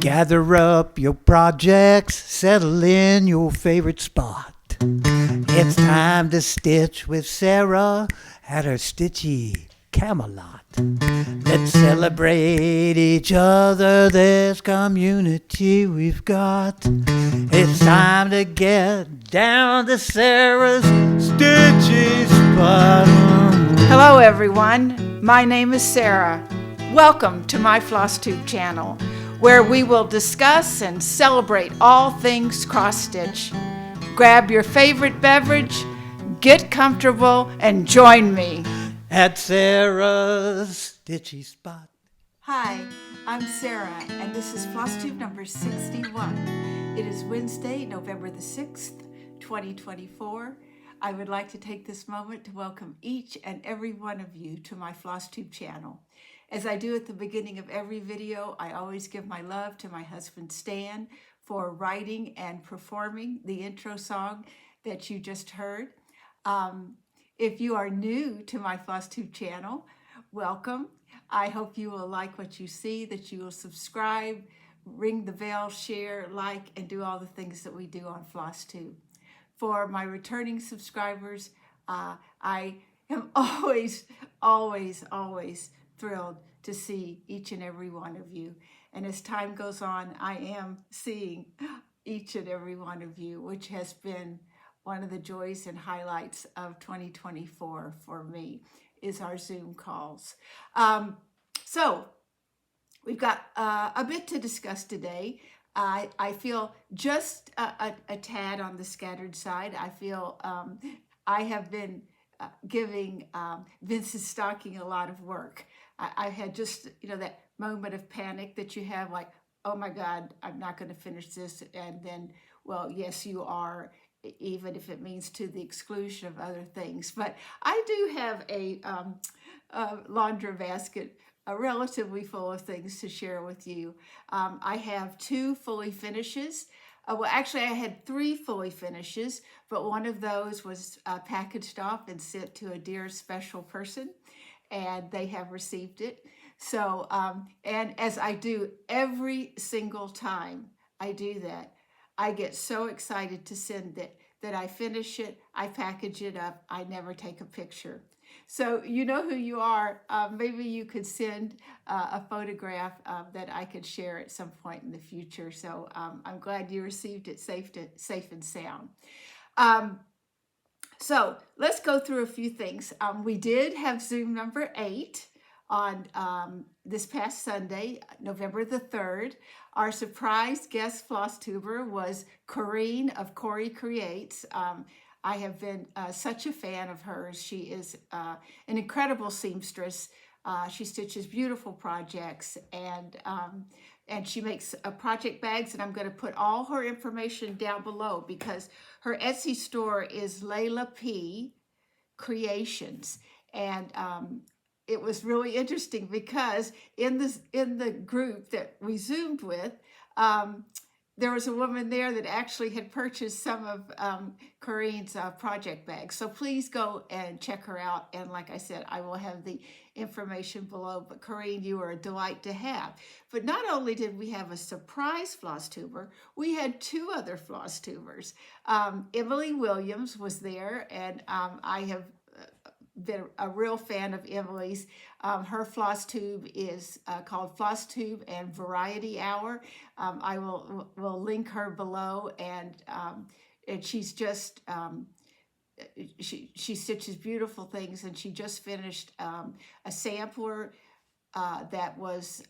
Gather up your projects, settle in your favorite spot. It's time to stitch with Sarah at her stitchy Camelot. Let's celebrate each other, this community we've got. It's time to get down to Sarah's stitchy spot. Hello everyone, my name is Sarah. Welcome to my FlossTube channel, where we will discuss and celebrate all things cross-stitch. Grab your favorite beverage, get comfortable, and join me at Sarah's stitchy spot. Hi, I'm Sarah, and this is FlossTube number 61. It is Wednesday, November the 6th, 2024. I would like to take this moment to welcome each and every one of you to my FlossTube channel. As I do at the beginning of every video, I always give my love to my husband Stan for writing and performing the intro song that you just heard. If you are new to my FlossTube channel, welcome. I hope you will like what you see, that you will subscribe, ring the bell, share, like, and do all the things that we do on FlossTube. For my returning subscribers, I am always thrilled to see each and every one of you. And as time goes on, I am seeing each and every one of you, which has been one of the joys and highlights of 2024 for me, is our Zoom calls. So we've got a bit to discuss today. I feel just a tad on the scattered side. I feel I have been giving Vince's stocking a lot of work. I had just, that moment of panic that you have, like, oh my God, I'm not going to finish this. And then, well, yes, you are, even if it means to the exclusion of other things. But I do have a laundry basket relatively full of things to share with you. I have 2 fully finishes. Well, actually, I had 3 fully finishes, but one of those was packaged off and sent to a dear special person, and they have received it. So, and as I do every single time I do that, I get so excited to send it that I finish it, I package it up, I never take a picture. So you know who you are. Maybe you could send a photograph that I could share at some point in the future. So I'm glad you received it safe and sound. So let's go through a few things. We did have Zoom number 8 on this past Sunday, November the 3rd. Our surprise guest FlossTuber was Corynne of Corey Creates. I have been such a fan of hers. She is an incredible seamstress. She stitches beautiful projects, and she makes project bags, and I'm going to put all her information down below because her Etsy store is Layla P Creations. And it was really interesting because in the group that we Zoomed with, there was a woman there that actually had purchased some of Corynne's project bags. So please go and check her out. And like I said, I will have the information below. But Corynne, you are a delight to have. But not only did we have a surprise FlossTuber, we had 2 other FlossTubers. Emily Williams was there, and I have been a real fan of Emily's. Her FlossTube is called FlossTube and Variety Hour. I will link her below, and she's just she stitches beautiful things, and she just finished a sampler that was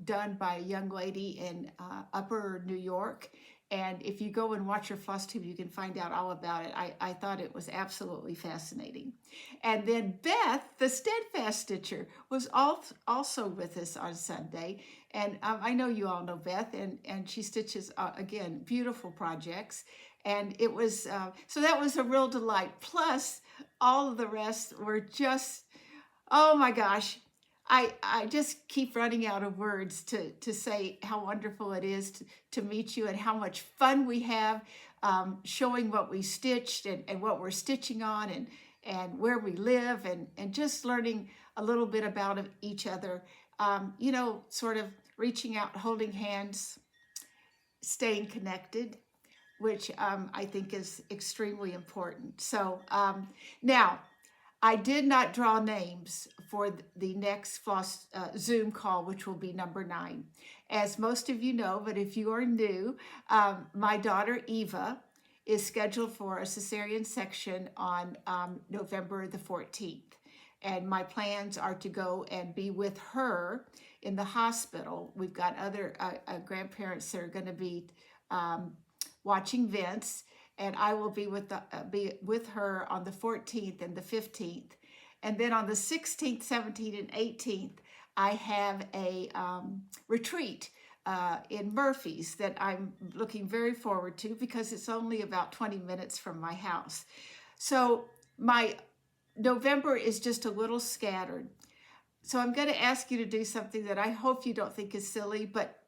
done by a young lady in Upper New York. And if you go and watch her FlossTube, you can find out all about it. I thought it was absolutely fascinating. And then Beth, the Steadfast Stitcher, was also with us on Sunday. And I know you all know Beth, and she stitches, again, beautiful projects. And it was, so that was a real delight. Plus, all of the rest were just, oh my gosh. I just keep running out of words to say how wonderful it is to meet you and how much fun we have showing what we stitched and what we're stitching on and where we live and just learning a little bit about each other. Sort of reaching out, holding hands, staying connected, which I think is extremely important. So now, I did not draw names for the next Floss Zoom call, which will be number 9. As most of you know, but if you are new, my daughter Eva is scheduled for a cesarean section on November the 14th. And my plans are to go and be with her in the hospital. We've got other grandparents that are going to be watching Vince, and I will be with her on the 14th and the 15th. And then on the 16th, 17th, and 18th, I have a retreat in Murphy's that I'm looking very forward to because it's only about 20 minutes from my house. So my November is just a little scattered. So I'm going to ask you to do something that I hope you don't think is silly, but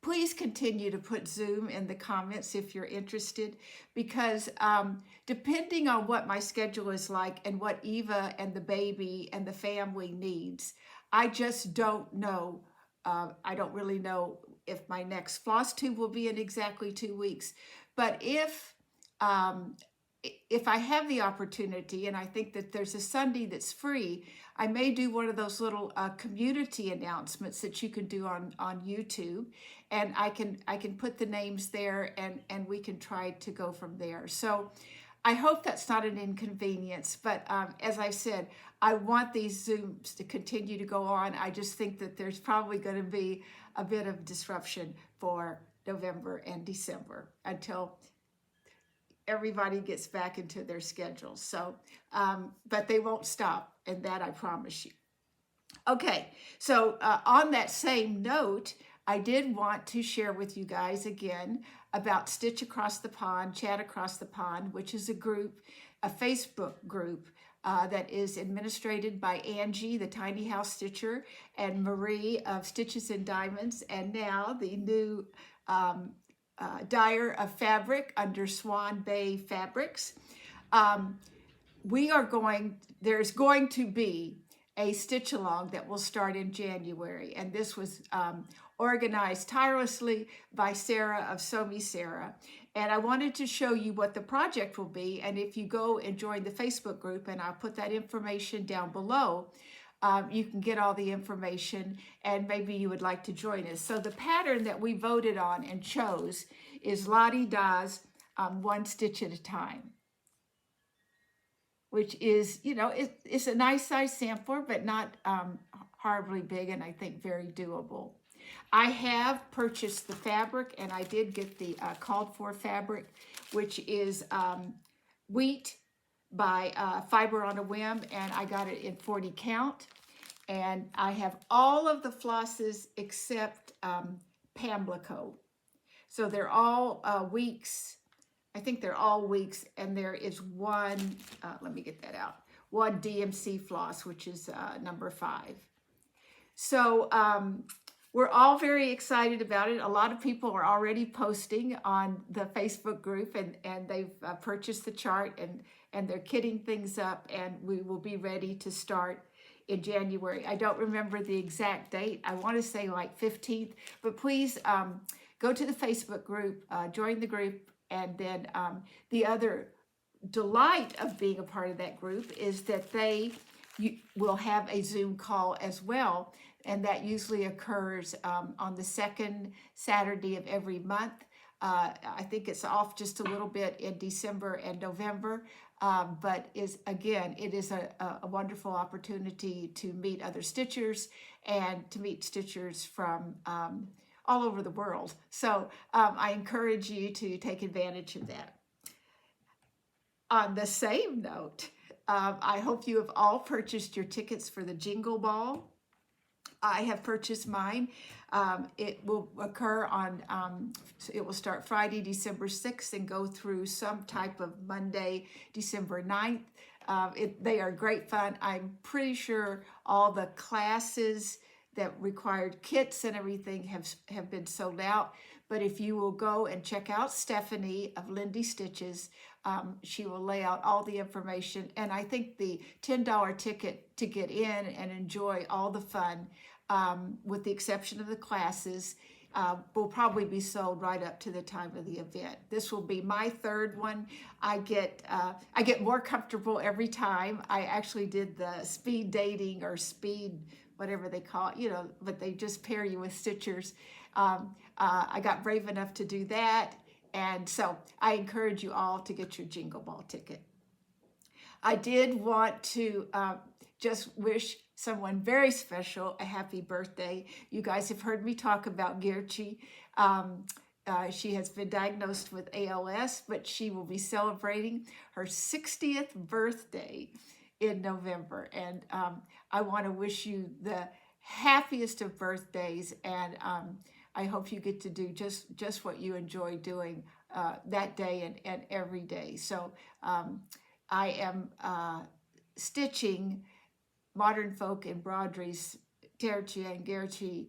please continue to put Zoom in the comments if you're interested, because depending on what my schedule is like and what Eva and the baby and the family needs, I just don't know. I don't really know if my next FlossTube will be in exactly 2 weeks. But if I have the opportunity, and I think that there's a Sunday that's free, I may do one of those little community announcements that you can do on YouTube, and I can put the names there, and we can try to go from there. So I hope that's not an inconvenience, but as I said, I want these Zooms to continue to go on. I just think that there's probably going to be a bit of disruption for November and December until everybody gets back into their schedules. So, but they won't stop, and that I promise you. Okay, so on that same note, I did want to share with you guys again about Stitch Across the Pond, Chat Across the Pond, which is a group, a Facebook group that is administrated by Angi, the Tiny House Stitcher, and Marie of Stitches and Diamonds, and now the new dyer of fabric under Swan Bay Fabrics. There's going to be a stitch along that will start in January, and this was organized tirelessly by Sarah of Sew Me Sarah. And I wanted to show you what the project will be, and if you go and join the Facebook group, and I'll put that information down below, you can get all the information, and maybe you would like to join us. So the pattern that we voted on and chose is Lottie Da's One Stitch at a Time, which is, it's a nice size sampler, but not horribly big, and I think very doable. I have purchased the fabric, and I did get the called for fabric, which is wheat by Fiber on a Whim, and I got it in 40 count. And I have all of the flosses except Pamlico. So they're all weeks. I think they're all weeks, and there is one, let me get that out, one DMC floss, which is number 5. So we're all very excited about it. A lot of people are already posting on the Facebook group, and they've purchased the chart, and they're kitting things up, and we will be ready to start in January. I don't remember the exact date. I want to say like 15th, but please go to the Facebook group, join the group, and then the other delight of being a part of that group is that you will have a Zoom call as well, and that usually occurs on the second Saturday of every month. I think it's off just a little bit in December and November, but it is a wonderful opportunity to meet other stitchers and to meet stitchers from all over the world. So I encourage you to take advantage of that. On the same note, I hope you have all purchased your tickets for the Jingle Ball. I have purchased mine. It will occur it will start Friday, December 6th and go through some type of Monday, December 9th. They are great fun. I'm pretty sure all the classes that required kits and everything have been sold out. But if you will go and check out Stephanie of Lindy Stitches, she will lay out all the information. And I think the $10 ticket to get in and enjoy all the fun, with the exception of the classes, will probably be sold right up to the time of the event. This will be my third one. I get more comfortable every time. I actually did the speed dating or speed whatever they call it, but they just pair you with stitchers. I got brave enough to do that, and so I encourage you all to get your Jingle Ball ticket. I did want to just wish someone very special a happy birthday. You guys have heard me talk about Girchi. She has been diagnosed with ALS, but she will be celebrating her 60th birthday in November. And I want to wish you the happiest of birthdays, and I hope you get to do just what you enjoy doing that day and every day. So I am stitching Modern Folk Embroideries, Terci and Gerci,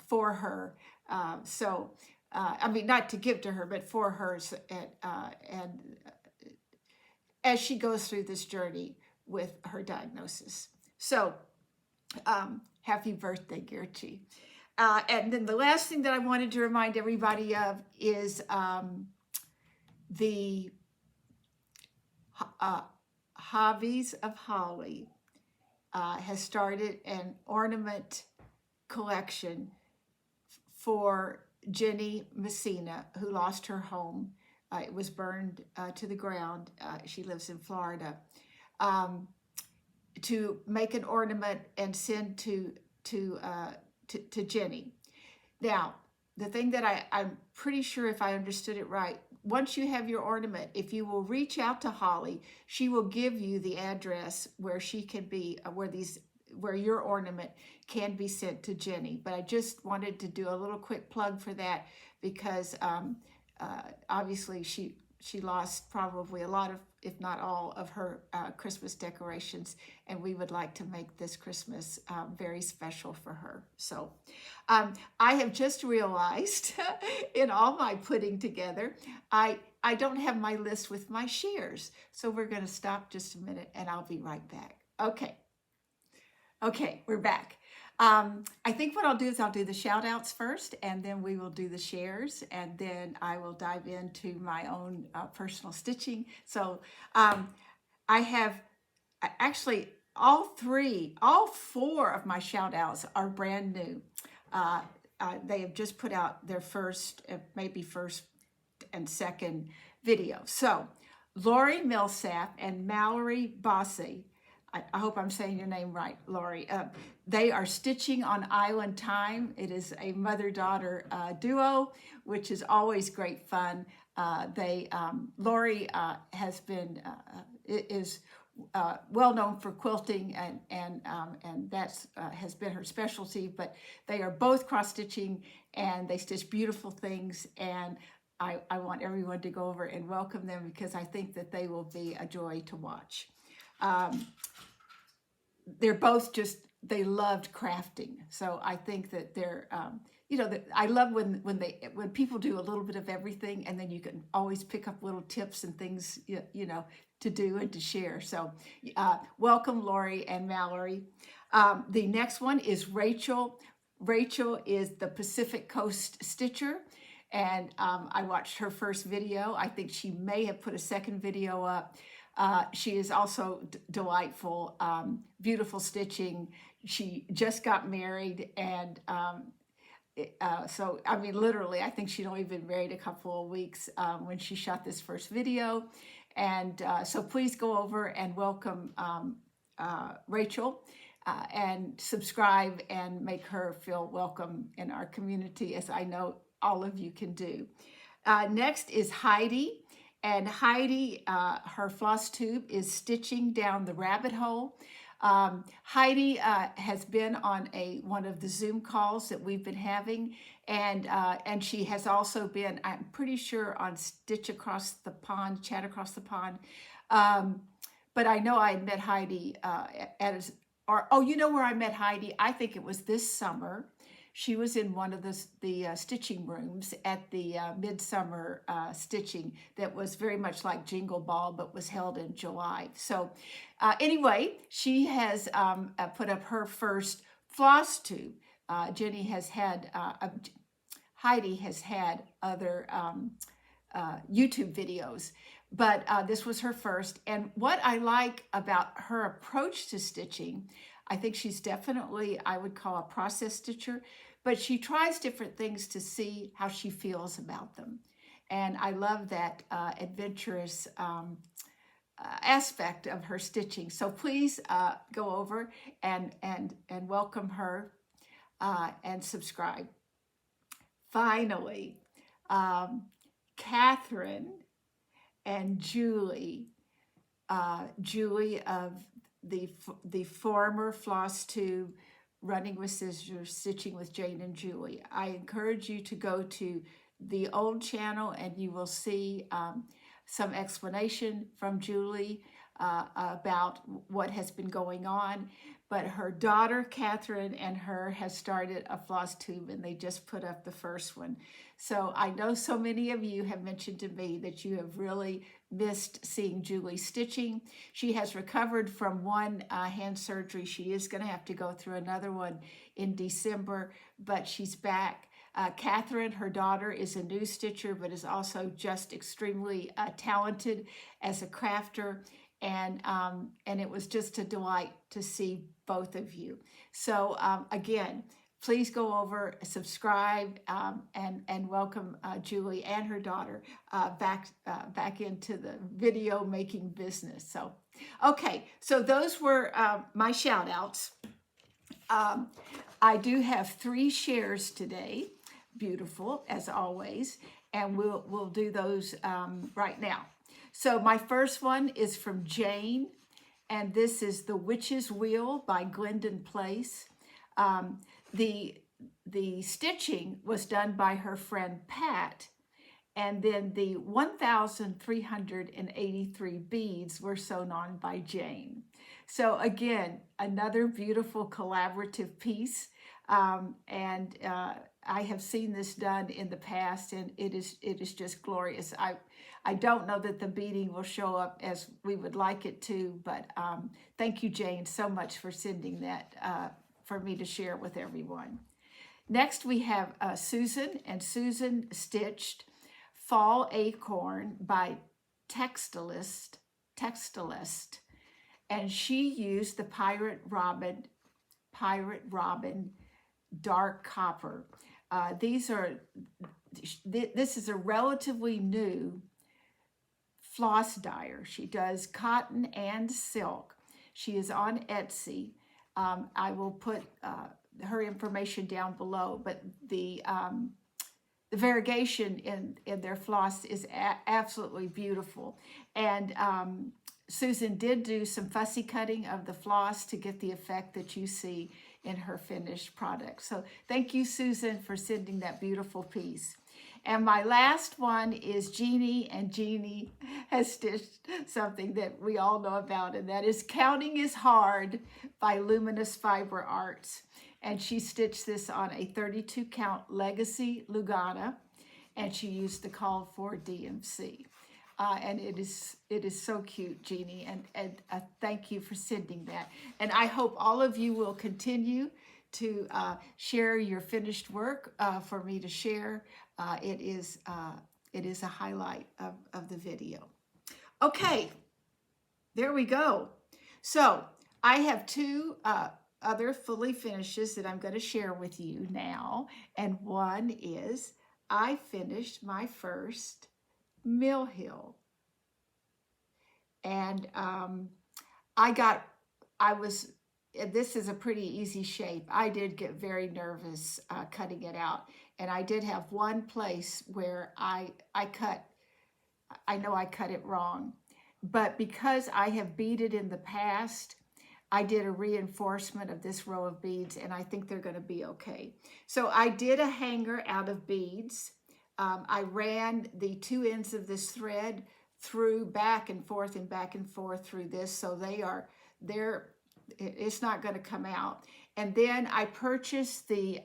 for her. I mean, not to give to her, but for her, and as she goes through this journey with her diagnosis. So, happy birthday, Gerci. And then the last thing that I wanted to remind everybody of is the Hobbies of Holly has started an ornament collection for Jenny Messina, who lost her home. It was burned to the ground. She lives in Florida. To make an ornament and send to Jenny. Now, the thing that I'm pretty sure, if I understood it right, once you have your ornament, if you will reach out to Holly, she will give you the address where she can be, where your ornament can be sent to Jenny. But I just wanted to do a little quick plug for that because obviously she lost probably a lot of, if not all, of her Christmas decorations, and we would like to make this Christmas very special for her. So I have just realized in all my putting together, I don't have my list with my shares. So we're going to stop just a minute and I'll be right back. Okay, we're back. I think what I'll do is I'll do the shout outs first, and then we will do the shares, and then I will dive into my own personal stitching. So I have actually all four of my shout outs are brand new. They have just put out their first and second video. So Lori Millsap and Mallory Bossy, I hope I'm saying your name right, Lori. They are stitching on Island Time. It is a mother-daughter duo, which is always great fun. Lori is well known for quilting, and that's has been her specialty. But they are both cross stitching, and they stitch beautiful things. And I want everyone to go over and welcome them because I think that they will be a joy to watch. They're both they loved crafting. So I think that they're, I love when people do a little bit of everything, and then you can always pick up little tips and things, to do and to share. So welcome, Lori and Mallory. The next one is Rachel. Rachel is the Pacific Coast Stitcher. And I watched her first video. I think she may have put a second video up. She is also delightful, beautiful stitching. She just got married, and so, I mean, literally, I think she'd only been married a couple of weeks when she shot this first video. And so please go over and welcome Rachel and subscribe and make her feel welcome in our community, as I know all of you can do. Next is Heidi. And Heidi, her FlossTube is Stitching Down the Rabbit Hole. Heidi has been on one of the Zoom calls that we've been having, and she has also been, I'm pretty sure, on Chat Across the Pond. But I know I met Heidi you know where I met Heidi? I think it was this summer. She was in one of the stitching rooms at the midsummer stitching that was very much like Jingle Ball, but was held in July. So anyway, she has put up her first FlossTube. Jenny has had, Heidi has had other YouTube videos, but this was her first. And what I like about her approach to stitching, I think she's definitely, I would call a process stitcher, but she tries different things to see how she feels about them. And I love that adventurous aspect of her stitching. So please go over and welcome her and subscribe. Finally, Katherine and Julie, Julie of the former FlossTube Running with Scissors, Stitching with Jane and Julie. I encourage you to go to the old channel and you will see some explanation from Julie about what has been going on. But her daughter, Katherine, and her has started a FlossTube, and they just put up the first one. So I know so many of you have mentioned to me that you have really missed seeing Julie stitching. She has recovered from one hand surgery. She is going to have to go through another one in December, but she's back. Katherine, her daughter, is a new stitcher, but is also just extremely talented as a crafter. And it was just a delight to see both of you. So again, please go over, subscribe, and welcome Julie and her daughter back into the video making business. So, okay, so those were my shout outs. I do have 3 shares today, beautiful as always, and we'll do those right now. So my first one is from Jane, and this is The Witch's Wheel by Glendon Place. The stitching was done by her friend Pat, and then the 1,383 beads were sewn on by Jane. So again, another beautiful collaborative piece, and I have seen this done in the past, and it is just glorious. I don't know that the beading will show up as we would like it to, but thank you, Jane, so much for sending that for me to share with everyone. Next, we have Susan, and Susan stitched Fall Acorn by Textilist, and she used the Pirate Robin dark copper. This is a relatively new floss dyer. She does cotton and silk. She is on Etsy. I will put her information down below, but the variegation in their floss is absolutely beautiful. And Susan did do some fussy cutting of the floss to get the effect that you see in her finished product. So thank you, Susan, for sending that beautiful piece. And my last one is Jeannie, and Jeannie has stitched something that we all know about, and that is Counting is Hard by Luminous Fiber Arts. And she stitched this on a 32 count Legacy Lugana, and she used the call for DMC. And it is so cute, Jeannie, and thank you for sending that. And I hope all of you will continue to share your finished work for me to share. It is a highlight of the video. Okay, there we go. So I have 2 other fully finishes that I'm going to share with you now. And one is I finished my first Mill Hill. And this is a pretty easy shape. I did get very nervous cutting it out. And I did have one place where I know I cut it wrong. But because I have beaded in the past, I did a reinforcement of this row of beads, and I think they're going to be okay. So I did a hanger out of beads. I ran the 2 ends of this thread through back and forth through this, so it's not going to come out. And then I purchased the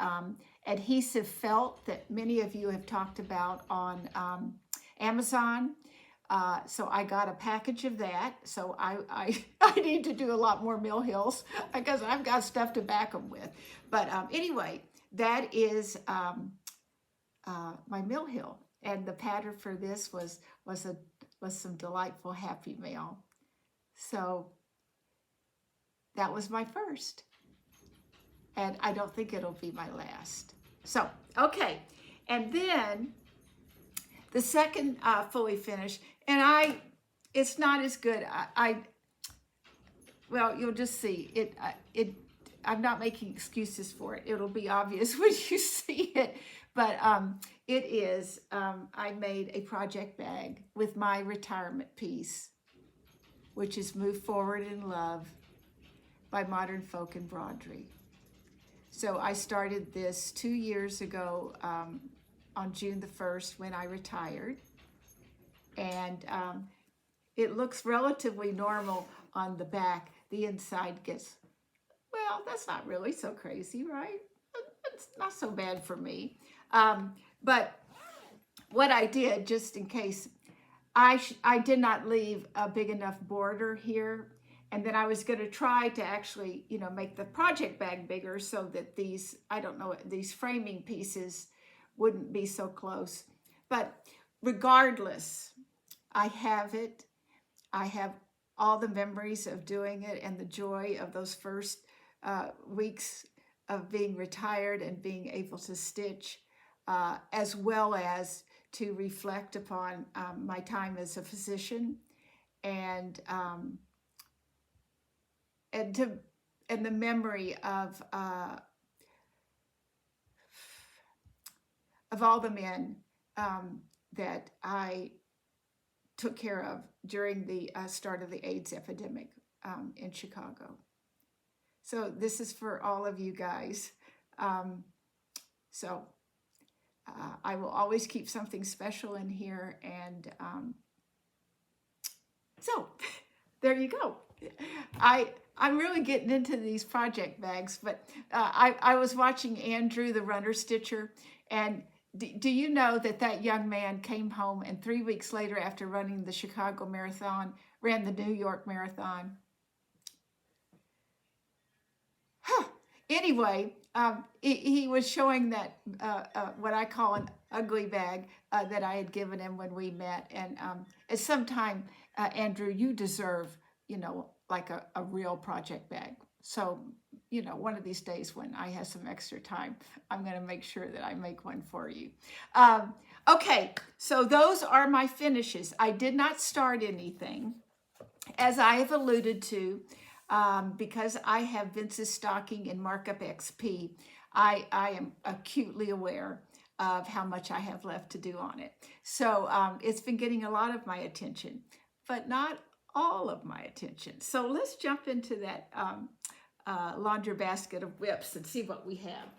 adhesive felt that many of you have talked about on Amazon. So I got a package of that. So I need to do a lot more Mill Hills because I've got stuff to back them with. But anyway, that is my mill hill. And the pattern for this was some delightful happy mail. So that was my first. And I don't think it'll be my last. So, okay. And then the second fully finished, and it's not as good. Well, you'll just see it. I'm not making excuses for it. It'll be obvious when you see it. But it is, I made a project bag with my retirement piece, which is Move Forward in Love by Modern Folk Embroidery. So I started this 2 years ago on June the 1st when I retired. And it looks relatively normal on the back. The inside gets, well, that's not really so crazy, right? It's not so bad for me. But what I did, just in case, I did not leave a big enough border here. And then I was going to try to actually, make the project bag bigger so that these, these framing pieces wouldn't be so close. But regardless, I have it. I have all the memories of doing it and the joy of those first weeks of being retired and being able to stitch, as well as to reflect upon my time as a physician and the memory of all the men that I took care of during the start of the AIDS epidemic in Chicago. So this is for all of you guys. I will always keep something special in here. And so there you go. I'm really getting into these project bags, but I was watching Andrew, the runner stitcher, and do you know that young man came home and 3 weeks later, after running the Chicago Marathon, ran the New York Marathon? Anyway, he was showing that what I call an ugly bag that I had given him when we met. And at some time, Andrew, you deserve, like a real project bag. So, one of these days when I have some extra time, I'm going to make sure that I make one for you. Okay, so those are my finishes. I did not start anything, as I have alluded to, because I have Vince's stocking in Markup XP. I am acutely aware of how much I have left to do on it. So it's been getting a lot of my attention, but not all of my attention. So let's jump into that laundry basket of whips and see what we have.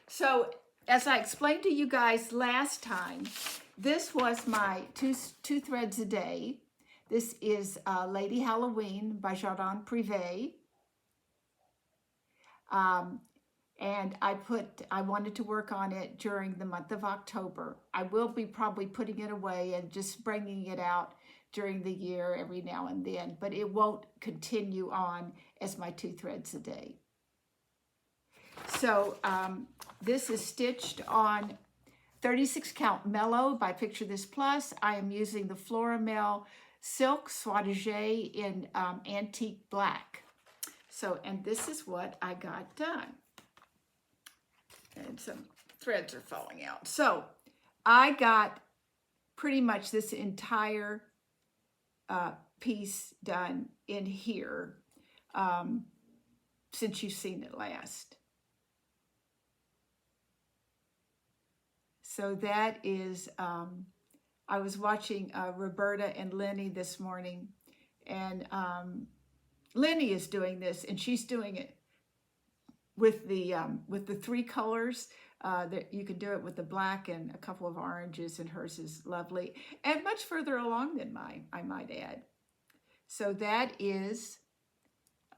So as I explained to you guys last time, this was my two threads a day. This is Lady Halloween by Jardin Privé. And I wanted to work on it during the month of October. I will be probably putting it away and just bringing it out during the year every now and then, but it won't continue on as my 2 threads a day. So this is stitched on 36 count Mellow by Picture This Plus. I am using the Floramel Silk Soitagé in Antique Black. So, and this is what I got done. And some threads are falling out. So I got pretty much this entire piece done in here since you've seen it last. So that is, I was watching Roberta and Lenny this morning, and Lenny is doing this, and she's doing it with the 3 colors. That you can do it with the black and a couple of oranges, and hers is lovely and much further along than mine, I might add. So that is,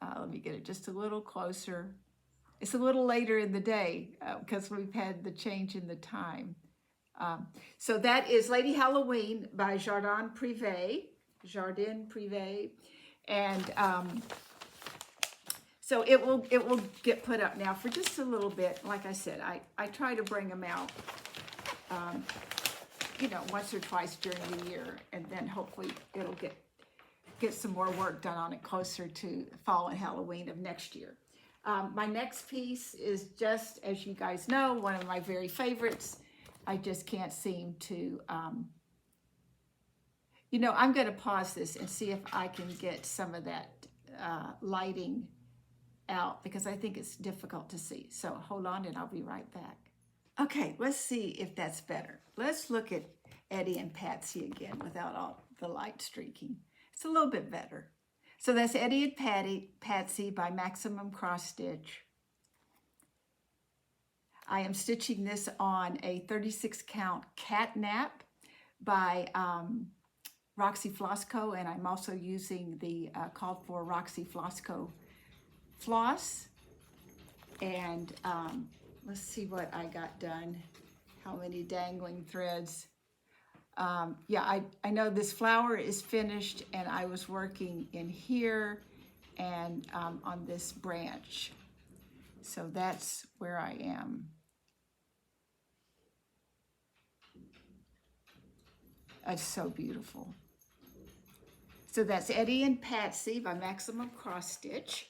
let me get it just a little closer. It's a little later in the day because we've had the change in the time. So that is Lady Halloween by Jardin Privé. And So it will get put up now for just a little bit. Like I said, I try to bring them out, you know, once or twice during the year, and then hopefully it'll get some more work done on it closer to fall and Halloween of next year. My next piece is, just as you guys know, one of my very favorites. I just can't seem to, you know, I'm going to pause this and see if I can get some of that lighting out, because I think it's difficult to see. So hold on and I'll be right back. Okay, let's see if that's better. Let's look at Eddie and Patsy again without all the light streaking. It's a little bit better. So that's Eddie and Patsy by Maximum Cross Stitch. I am stitching this on a 36 count Catnap by Roxy Flossco, and I'm also using the called for Roxy Flossco floss. And let's see what I got done. How many dangling threads. Yeah, I know this flower is finished, and I was working in here and on this branch. So that's where I am. It's so beautiful. So that's Eddie and Patsy by Maximum Cross Stitch.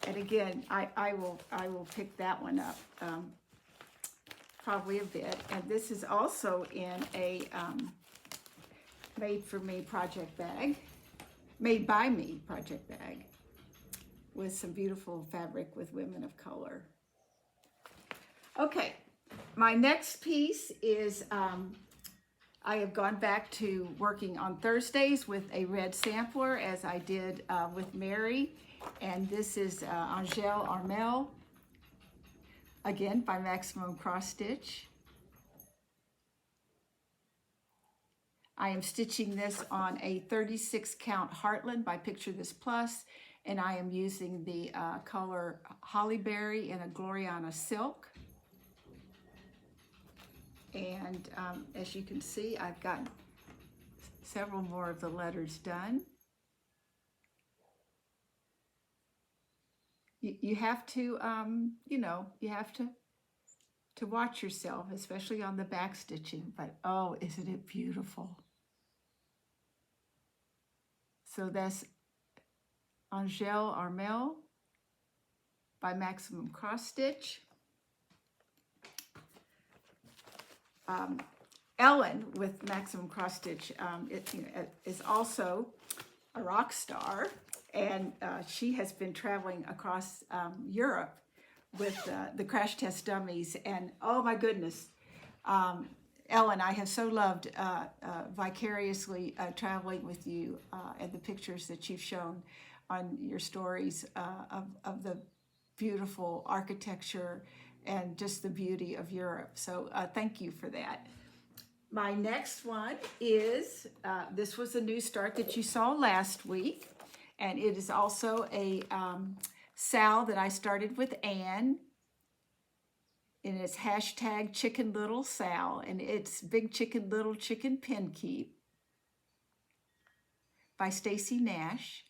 And again, I will pick that one up probably a bit. And this is also in a made for me project bag, made by me project bag, with some beautiful fabric with women of color. Okay, my next piece is I have gone back to working on Thursdays with a red sampler, as I did with Mary. And this is Angel Armel, again by Maximum Cross Stitch. I am stitching this on a 36 count Heartland by Picture This Plus, and I am using the color Hollyberry in a Gloriana silk. And as you can see, I've got several more of the letters done. You have to, you know, you have to watch yourself, especially on the back stitching. But oh, isn't it beautiful? So that's Angel Armel by Maximum Cross Stitch. Ellen with Maximum Cross Stitch is also a rock star, and she has been traveling across Europe with the crash test dummies. And oh my goodness, Ellen, I have so loved vicariously traveling with you, and the pictures that you've shown on your stories of the beautiful architecture and just the beauty of Europe. So thank you for that. My next one is, this was a new start that you saw last week, and it is also a sal that I started with Anne, and it's hashtag Chicken Little Sal, and it's Big Chicken Little Chicken Pin Keep by Stacy Nash.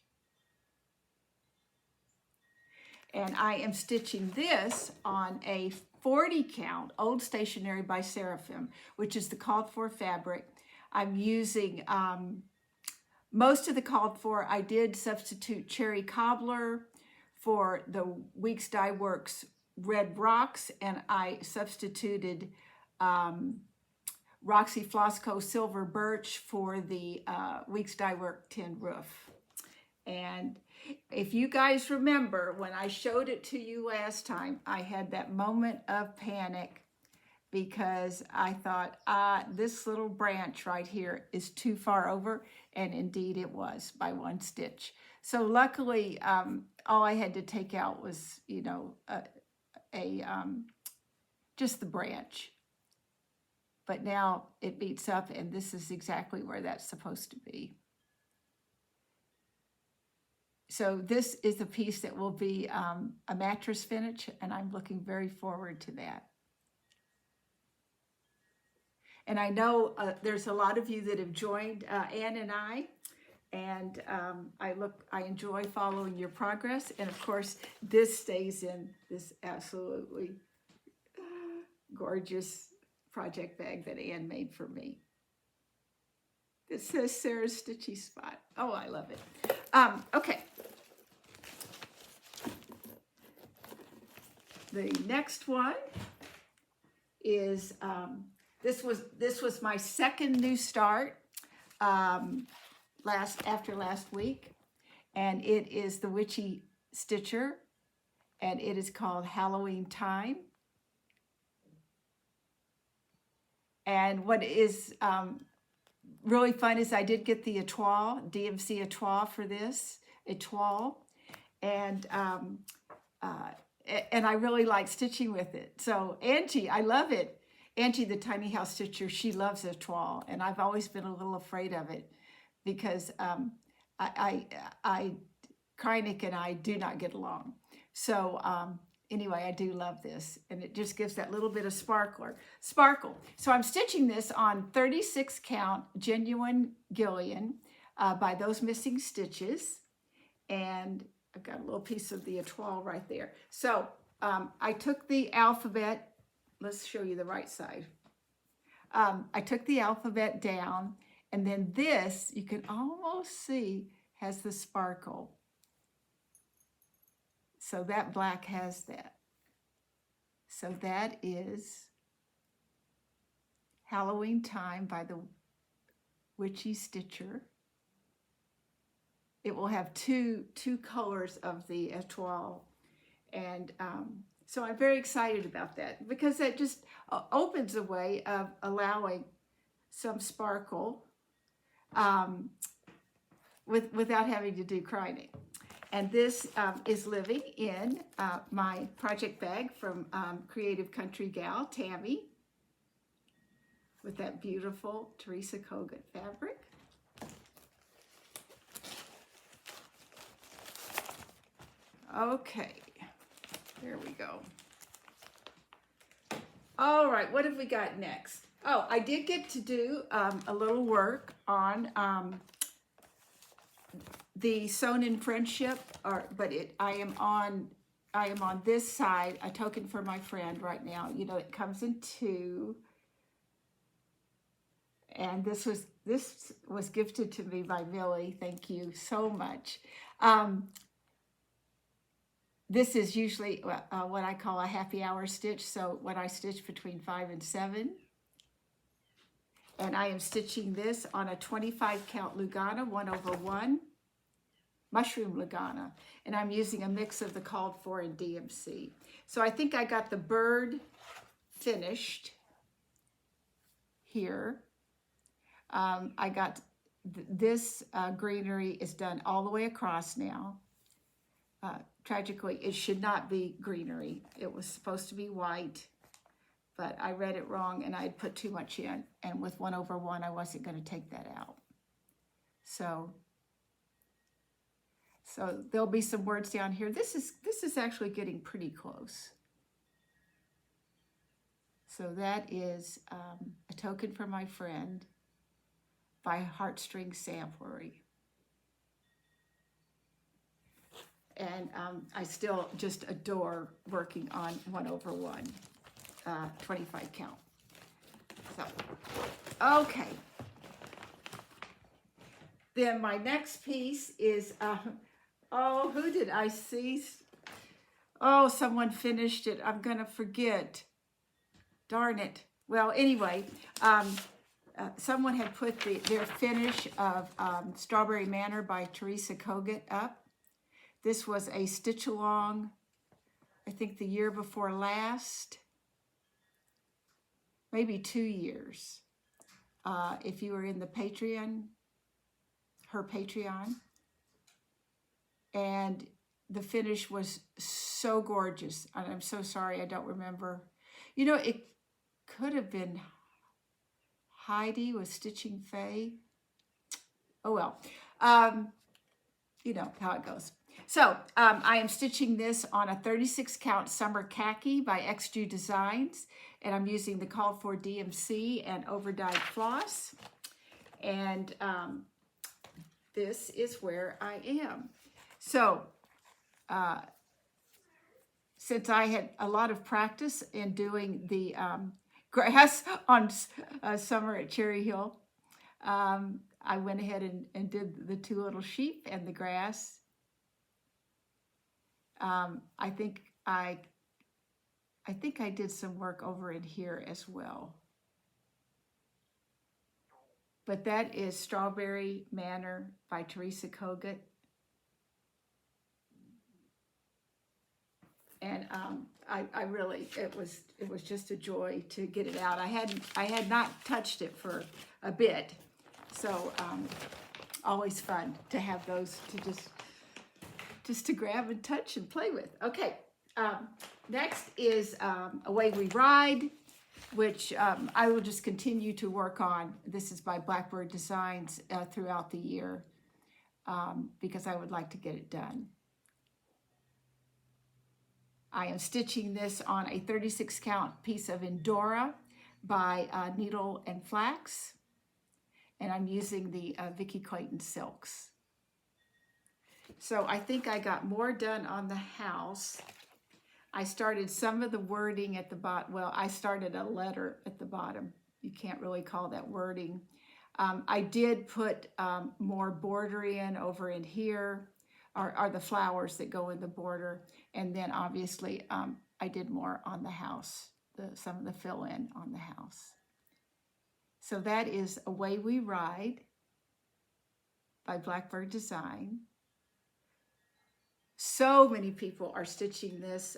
And I am stitching this on a 40 count Old Stationery by Seraphim, which is the called for fabric. I'm using most of the called for. I did substitute Cherry Cobbler for the Weeks Dye Works Red Rocks, and I substituted Roxy Flossco Silver Birch for the Weeks Dye Work Tin Roof. And if you guys remember, when I showed it to you last time, I had that moment of panic because I thought, this little branch right here is too far over, and indeed it was by one stitch. So luckily, all I had to take out was, you know, just the branch. But now it beats up, and this is exactly where that's supposed to be. So this is a piece that will be a mattress finish, and I'm looking very forward to that. And I know there's a lot of you that have joined Anne and I And I enjoy following your progress. And of course, this stays in this absolutely gorgeous project bag that Ann made for me. It says Sarah's Stitchy Spot. Oh, I love it. Okay. The next one is, this was my second new start after last week, and it is the Witchy Stitcher, and it is called Halloween Time. And what is really fun is I did get the étoile, DMC étoile for this, étoile, and I really like stitching with it. So Angie, I love it. Angie, the tiny house stitcher, she loves étoile, and I've always been a little afraid of it because Corynne and I do not get along. So anyway, I do love this, and it just gives that little bit of sparkle. So I'm stitching this on 36 count genuine Gillian by Those Missing Stitches, and I've got a little piece of the étoile right there. So I took the alphabet. Let's show you the right side. I took the alphabet down, and then this, you can almost see, has the sparkle. So that black has that. So that is Halloween Time by the Witchy Stitcher. It will have two colors of the étoile. And so I'm very excited about that because that just opens a way of allowing some sparkle without having to do Corynne. And this is living in my project bag from Creative Country Gal, Tammy, with that beautiful Teresa Kogut fabric. Okay, there we go. All right, what have we got next? Oh, I did get to do a little work on the Sewn in Friendship, I am on this side, A Token for My Friend right now. You know, it comes in two, and this was gifted to me by Millie. Thank you so much. This is usually what I call a happy hour stitch. So when I stitch between 5 and 7. And I am stitching this on a 25 count Lugana 1/1 mushroom Lugana. And I'm using a mix of the called for and DMC. So I think I got the bird finished here. I got this greenery is done all the way across now. Tragically, it should not be greenery. It was supposed to be white, but I read it wrong and I had put too much in. And with 1/1, I wasn't going to take that out. So there'll be some words down here. This is actually getting pretty close. So that is A Token for My Friend by Heartstring Samplery. And I still just adore working on 1/1, 25 count. So, okay. Then my next piece is, oh, who did I see? Oh, someone finished it. I'm going to forget. Darn it. Well, anyway, someone had put their finish of Strawberry Manor by Teresa Kogut up. This was a stitch along, I think the year before last, maybe 2 years. If you were in the Patreon, her Patreon. And the finish was so gorgeous. And I'm so sorry, I don't remember. You know, it could have been Heidi with Stitching Faye. Oh, well. You know how it goes. So I am stitching this on a 36 count Summer Khaki by XJU Designs, and I'm using the called for DMC and overdyed floss. And this is where I am. So, since I had a lot of practice in doing the grass on summer at Cherry Hill, I went ahead and did the two little sheep and the grass. I think I did some work over in here as well. But that is Strawberry Manor by Teresa Kogut. And I really, it was just a joy to get it out. I had not touched it for a bit, so always fun to have those to just to grab and touch and play with. Okay, next is Away We Ride, which I will just continue to work on. This is by Blackbird Designs throughout the year because I would like to get it done. I am stitching this on a 36 count piece of Endora by Needle and Flax, and I'm using the Vicki Clayton silks. So I think I got more done on the house. I started some of the wording at the bottom. Well, I started a letter at the bottom. You can't really call that wording. I did put more border in over in here, are the flowers that go in the border. And then obviously I did more on the house, some of the fill in on the house. So that is Away We Ride by Blackbird Design. So many people are stitching this.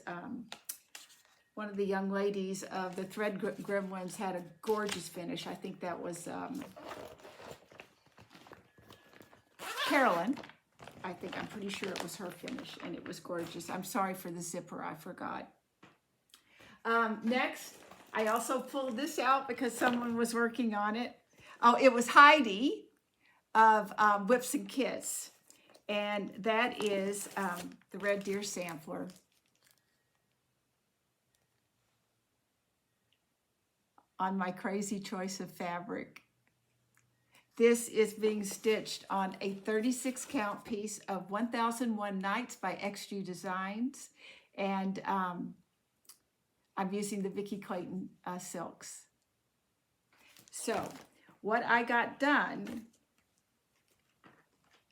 One of the young ladies of the Thread Gremlins had a gorgeous finish. I think that was Carolyn. I'm pretty sure it was her finish, and it was gorgeous. I'm sorry for the zipper, I forgot. Next, I also pulled this out because someone was working on it. Oh, it was Heidi of Whips and Kits, and that is the Red Deer Sampler. On my crazy choice of fabric. This is being stitched on a 36 count piece of 1001 Nights by XG Designs. And I'm using the Vicki Clayton silks. So what I got done,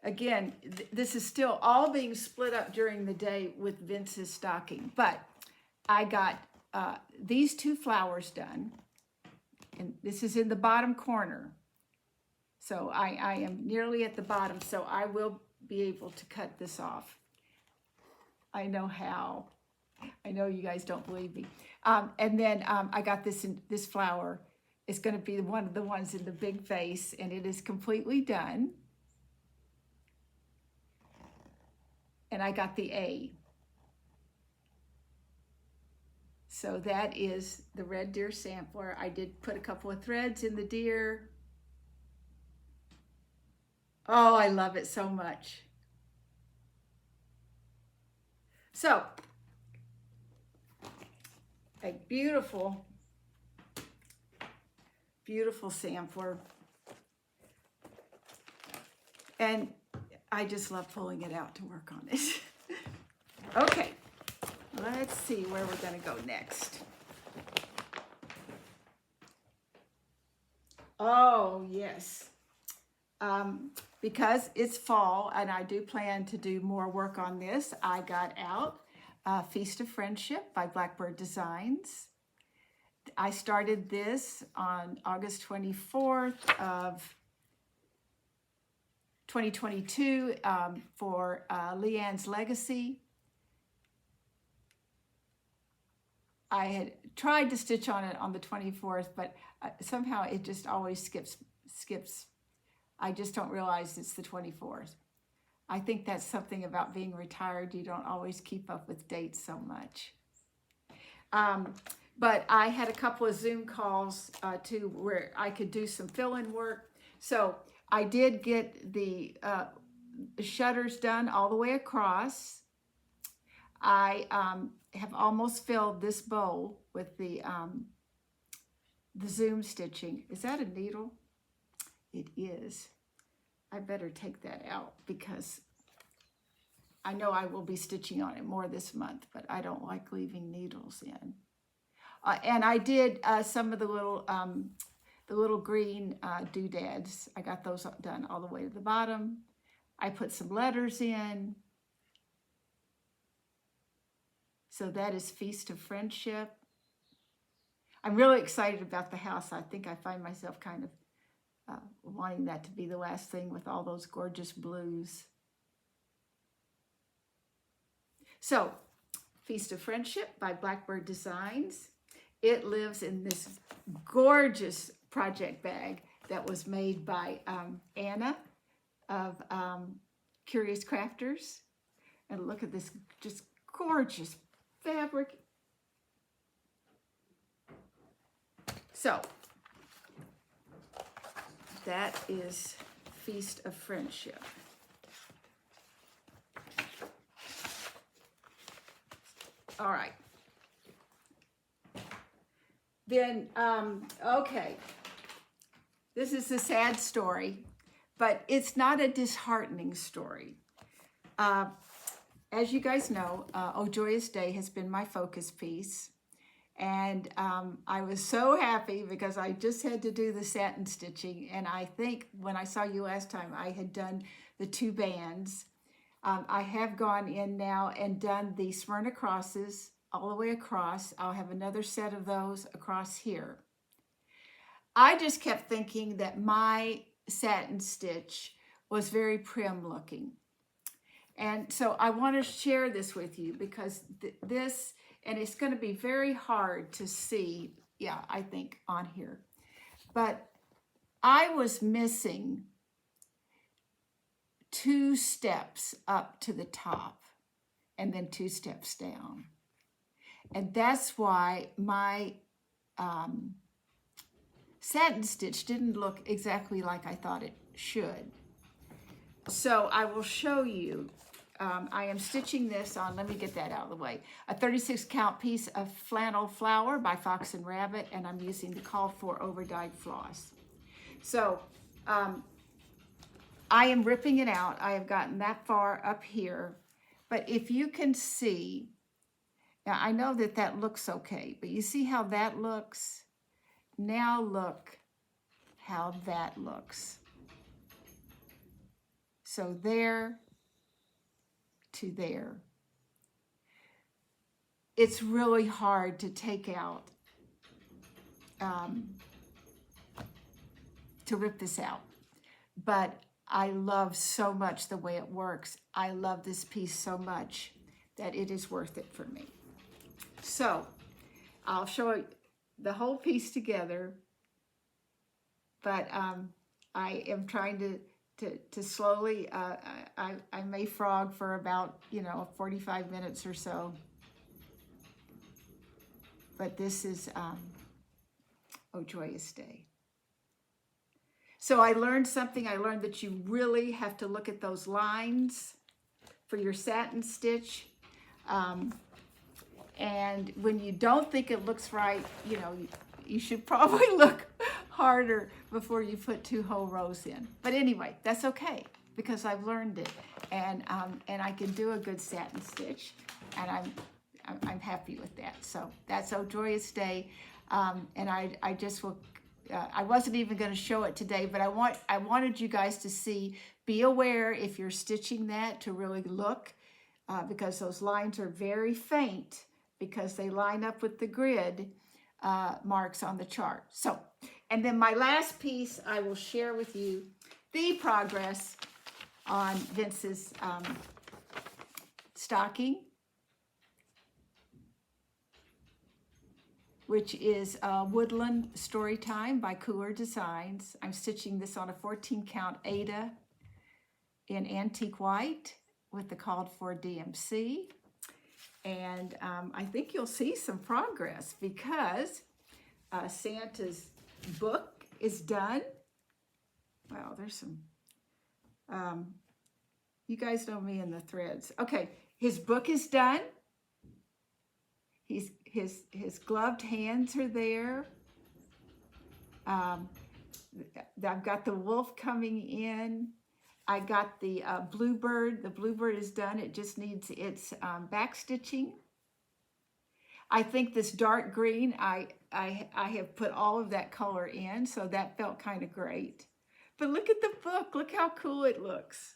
again, this is still all being split up during the day with Vince's stocking, but I got these two flowers done. And this is in the bottom corner. So I am nearly at the bottom, so I will be able to cut this off. I know how. I know you guys don't believe me. And then I got this flower. It's going to be one of the ones in the big vase, and it is completely done. And I got the A. So that is the Red Deer Sampler. I did put a couple of threads in the deer. Oh, I love it so much. So, a beautiful, beautiful sampler. And I just love pulling it out to work on it. Okay, let's see where we're going to go next. Oh, yes. Because it's fall and I do plan to do more work on this, I got out Feast of Friendship by Blackbird Designs. I started this on August 24th of 2022 for Leanne's Legacy. I had tried to stitch on it on the 24th, but somehow it just always skips. I just don't realize it's the 24th. I think that's something about being retired. You don't always keep up with dates so much. But I had a couple of Zoom calls too where I could do some fill-in work. So I did get the shutters done all the way across. I have almost filled this bowl with the Zoom stitching. Is that a needle? It is. I better take that out because I know I will be stitching on it more this month, but I don't like leaving needles in. And I did some of the little green doodads. I got those done all the way to the bottom. I put some letters in. So that is Feast of Friendship. I'm really excited about the house. I think I find myself kind of wanting that to be the last thing with all those gorgeous blues. So, Feast of Friendship by Blackbird Designs. It lives in this gorgeous project bag that was made by Anna of Curious Crafters. And look at this just gorgeous fabric. So, that is Feast of Friendship. All right. Then, okay. This is a sad story, but it's not a disheartening story. As you guys know, Oh Joyous Day has been my focus piece. And I was so happy because I just had to do the satin stitching. And I think when I saw you last time, I had done the 2 bands. I have gone in now and done the Smyrna crosses all the way across. I'll have another set of those across here. I just kept thinking that my satin stitch was very prim looking. And so I want to share this with you because this, and it's going to be very hard to see, yeah, I think on here. But I was missing 2 steps up to the top and then 2 steps down. And that's why my satin stitch didn't look exactly like I thought it should. So I will show you. I am stitching this on, let me get that out of the way, a 36 count piece of flannel flower by Fox and Rabbit, and I'm using the called for overdyed floss. So I am ripping it out. I have gotten that far up here, but if you can see, now I know that that looks okay, but you see how that looks? Now look how that looks. So there to there. It's really hard to take out, to rip this out. But I love so much the way it works. I love this piece so much that it is worth it for me. So I'll show you the whole piece together, but I am trying to slowly, I may frog for about, 45 minutes or so. But this is Oh Joyous Day. So I learned something. I learned that you really have to look at those lines for your satin stitch. And when you don't think it looks right, you should probably look harder before you put 2 whole rows in. But anyway, that's okay because I've learned it, and I can do a good satin stitch, and I'm happy with that. So that's Oh Joyous Day, and I just will. I wasn't even going to show it today, but I wanted you guys to see. Be aware if you're stitching that to really look, because those lines are very faint because they line up with the grid marks on the chart. So, and then my last piece, I will share with you the progress on Vince's stocking, which is Woodland Storytime by Cooler Designs. I'm stitching this on a 14 count Aida in antique white with the called for DMC. And I think you'll see some progress because Santa's book is done. Wow, there's some, you guys know me in the threads. Okay, his book is done. His gloved hands are there. I've got the wolf coming in. I got the bluebird. The bluebird is done. It just needs its back stitching. I think this dark green, I have put all of that color in, so that felt kind of great. But look at the book. Look how cool it looks.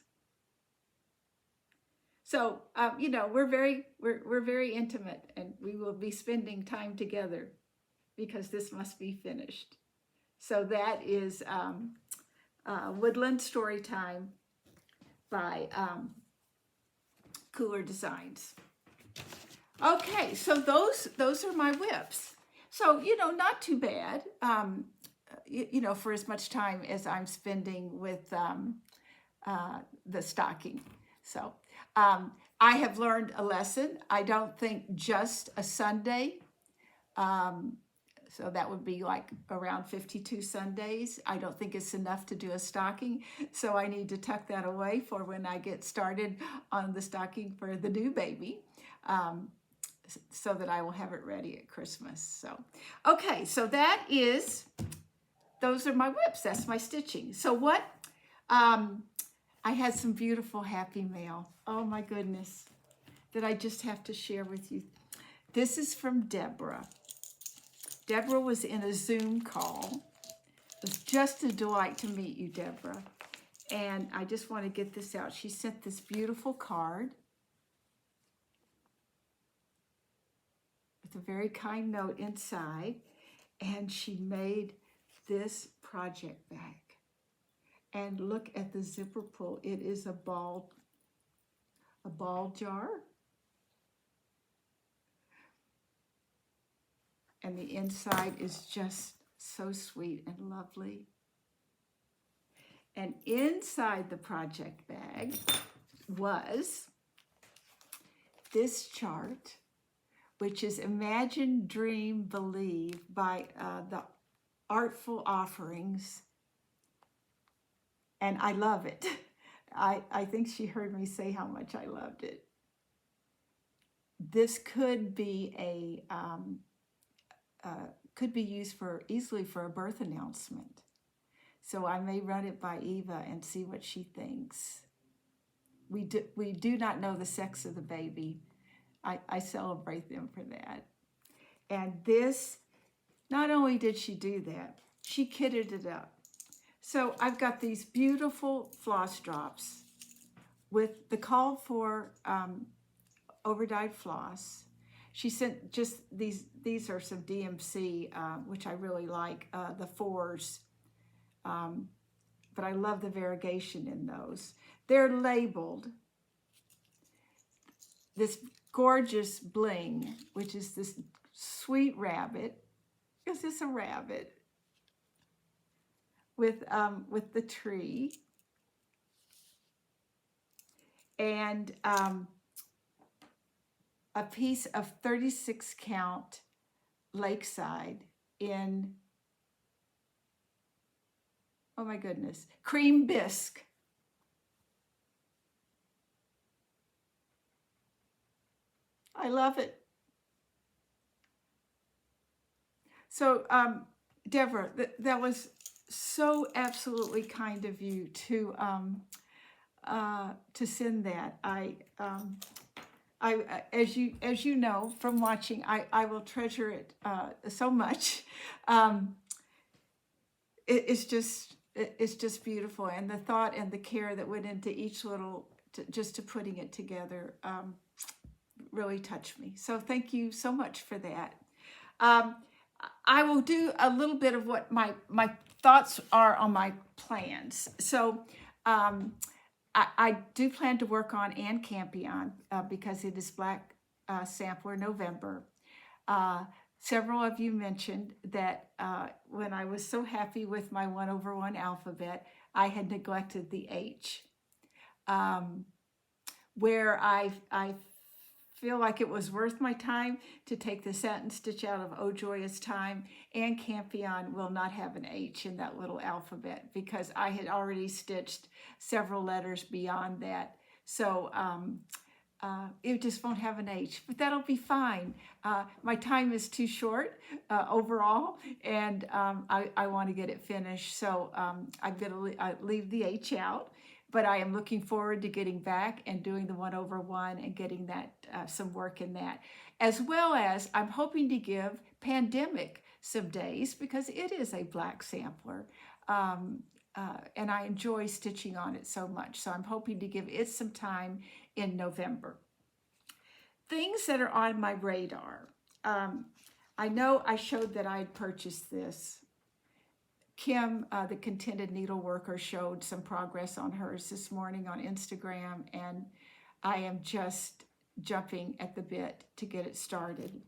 So, you know, we're very intimate, and we will be spending time together because this must be finished. So that is Woodland Storytime by Cooler Designs. Okay, so those are my whips. So, you know, not too bad, you know, for as much time as I'm spending with the stocking. So I have learned a lesson. I don't think just a Sunday, so that would be like around 52 Sundays. I don't think it's enough to do a stocking. So I need to tuck that away for when I get started on the stocking for the new baby, so that I will have it ready at Christmas. So, okay, so those are my whips. That's my stitching. So what, I had some beautiful happy mail. Oh my goodness, that I just have to share with you. This is from Deborah. Deborah was in a Zoom call. It was just a delight to meet you, Deborah. And I just want to get this out. She sent this beautiful card with a very kind note inside. And she made this project bag. And look at the zipper pull. It is a ball jar. And the inside is just so sweet and lovely. And inside the project bag was this chart, which is Imagine, Dream, Believe by the Artful Offerings. And I love it. I think she heard me say how much I loved it. This could be could be used easily for a birth announcement. So I may run it by Eva and see what she thinks. We do not know the sex of the baby. I celebrate them for that. And this, not only did she do that, she kitted it up. So I've got these beautiful floss drops with the call for overdyed floss. She sent just these are some DMC, which I really like, the 4s. But I love the variegation in those. They're labeled. This gorgeous bling, which is this sweet rabbit. Is this a rabbit? With the tree. And a piece of 36 count Lakeside in, oh my goodness, cream bisque. I love it. So, Deborah, that was so absolutely kind of you to send that. As you know from watching, I will treasure it so much. It's just beautiful, and the thought and the care that went into each little, just to putting it together, really touched me. So thank you so much for that. I will do a little bit of what my thoughts are on my plans. So I do plan to work on Ann Campion because it is Black Sampler November. Several of you mentioned that when I was so happy with my 1/1 alphabet, I had neglected the H. Where I feel like it was worth my time to take the satin stitch out of Oh Joyous Time, and Campion will not have an H in that little alphabet because I had already stitched several letters beyond that. So it just won't have an H, but that'll be fine. My time is too short overall, and I want to get it finished. So I'm going to leave the H out. but I am looking forward to getting back and doing the 1/1 and getting that some work in that, as well as I'm hoping to give Pandemic some days because it is a black sampler. And I enjoy stitching on it so much. So I'm hoping to give it some time in November. Things that are on my radar. I know I showed that I'd purchased this. Kim, the Contented Needleworker, showed some progress on hers this morning on Instagram, and I am just jumping at the bit to get it started.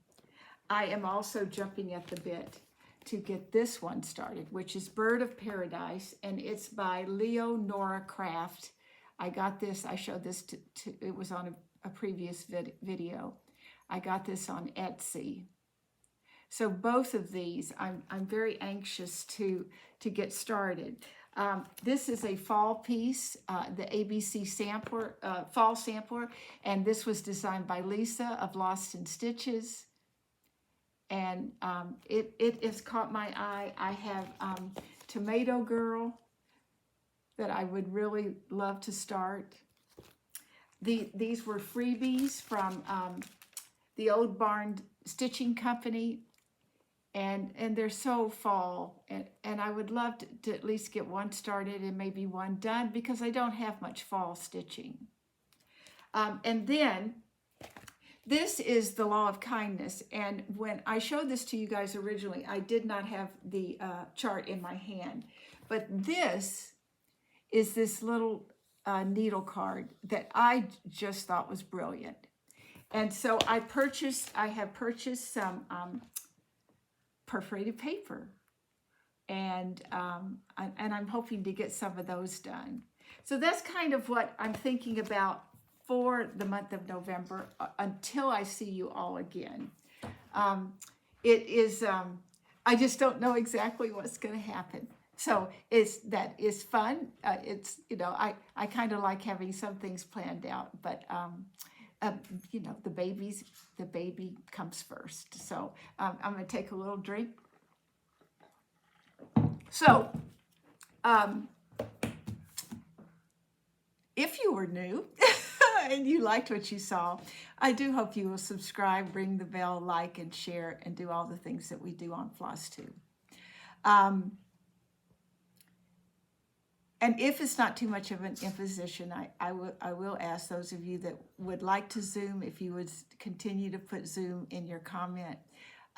I am also jumping at the bit to get this one started, which is Bird of Paradise, and it's by Leonora Craft. I got this, I showed this it was on a previous video. I got this on Etsy. So both of these, I'm very anxious to get started. This is a fall piece, the ABC sampler, fall sampler, and this was designed by Lisa of Lost in Stitches. And it has caught my eye. I have Tomato Girl that I would really love to start. These were freebies from the Old Barn Stitching Company, and they're so fall, and I would love to at least get one started and maybe one done because I don't have much fall stitching. And then this is the Law of Kindness, and when I showed this to you guys originally, I did not have the chart in my hand, but this is this little needle card that I just thought was brilliant. And so I have purchased some perforated paper, and I'm hoping to get some of those done. So that's kind of what I'm thinking about for the month of November until I see you all again. It is, I just don't know exactly what's going to happen. So that is fun. It's, you know, I kind of like having some things planned out, but you know, the baby comes first. So I'm going to take a little drink. So if you were new and you liked what you saw, I do hope you will subscribe, ring the bell, like, and share, and do all the things that we do on FlossTube. And if it's not too much of an imposition, I will ask those of you that would like to Zoom, if you would continue to put Zoom in your comment.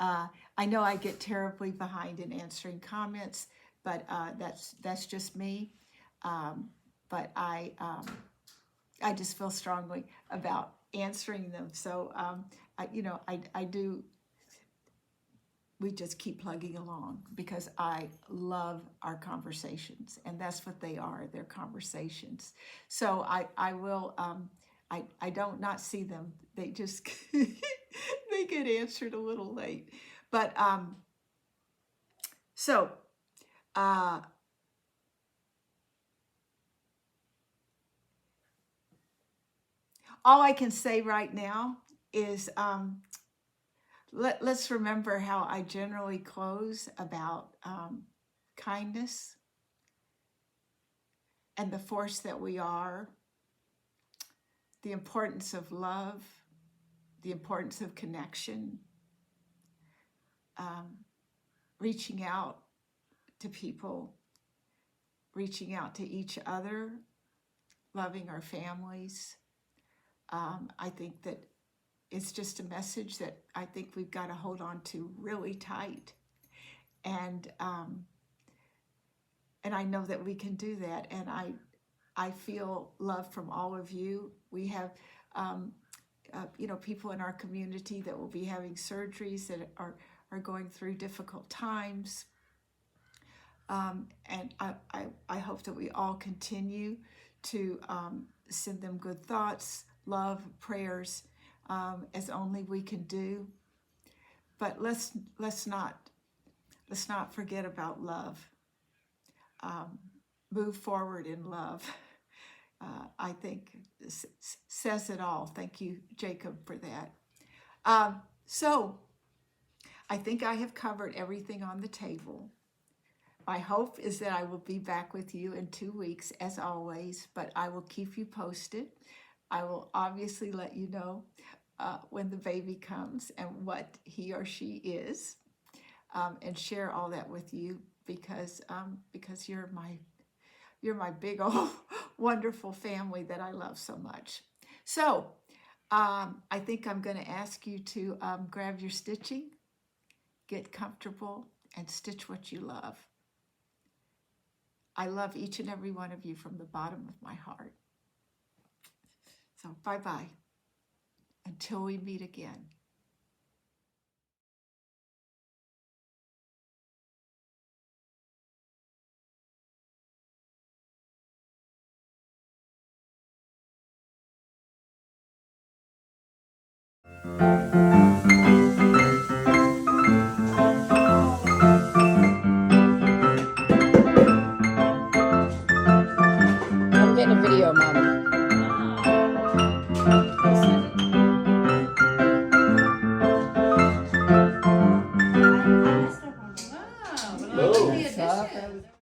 I know I get terribly behind in answering comments, but that's just me. But I just feel strongly about answering them. So, I do. We just keep plugging along because I love our conversations, and that's what they are. They're conversations. So I will, I don't not see them. They just, they get answered a little late. But, all I can say right now is, let's remember how I generally close about kindness and the force that we are, the importance of love, the importance of connection, reaching out to people, reaching out to each other, loving our families. I think that it's just a message that I think we've got to hold on to really tight. And I know that we can do that. And I feel love from all of you. We have, people in our community that will be having surgeries that are going through difficult times. And I hope that we all continue to send them good thoughts, love, prayers, as only we can do. But let's not forget about love. Move forward in love. I think this says it all. Thank you, Jacob, for that. So I think I have covered everything on the table. My hope is that I will be back with you in 2 weeks, as always, but I will keep you posted. I will obviously let you know when the baby comes and what he or she is, and share all that with you because you're my big old wonderful family that I love so much. So I think I'm going to ask you to grab your stitching, get comfortable, and stitch what you love. I love each and every one of you from the bottom of my heart. So bye-bye until we meet again. I'm getting a video, Mom. Wow, what a lovely addition.